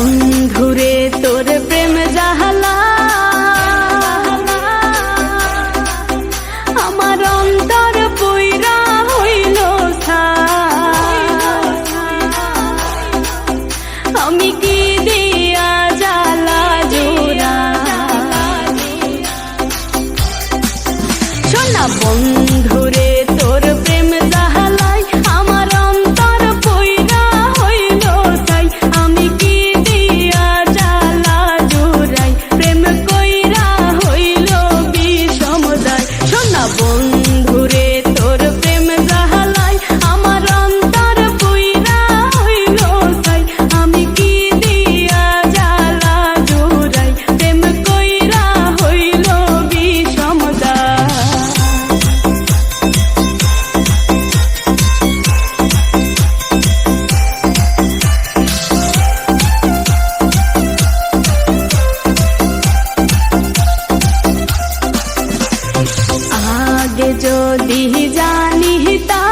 বন্ধুরে তোর প্রেম জাহালা আমার অন্তর পুইরা হইল আমি কি দিয়া জ্বালা জোড়া শোনা বন্ধুরে তোর প্রেম জাহালাই আমার অন্তর পুইরা হইল তাই আমি কি দিয়া জ্বালা জোড়াই প্রেম কইরা হইল বিষমদায় শোনা বন্ধুরে তোর প্রেম জাহালাই আমার অন্তর পুইরা হইল তাই আমি কি দিয়া জ্বালা জোড়াই প্রেম কইরা হইল বিষমদায় আগে যদি জানিতাম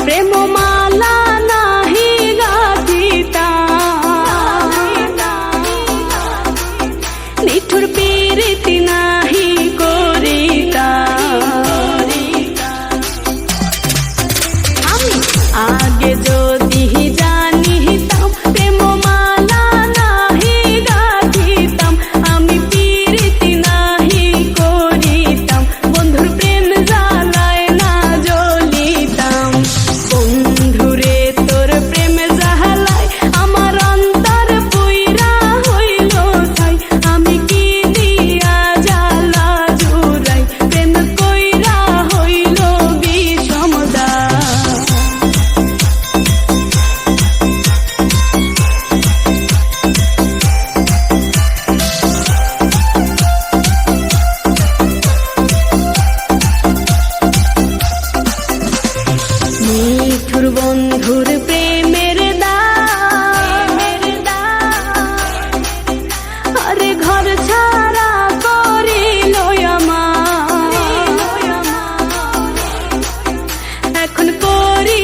প্রেম মালা নাহি গাথিতাম নিঠুর পীড়িতি নাহি করিতাম আমি আগে যদি জানিতাম প্রেম মালা নাহি গাথিতাম আমি পীড়িতি নাহি করিতাম বন্ধুর প্রেম জ্বালায় না জ্বলিতাম বন্ধুরে তোর প্রেম জ্বালায় আমার অন্তর পুইরা হইল তাই আমি কি দিয়া জ্বালা জোড়াই প্রেম কইরা হইল বিষমদায় নিঠুর বন্ধুর প্রেমের দাম আরে ঘর ছাড়া করিল আমার এখন করি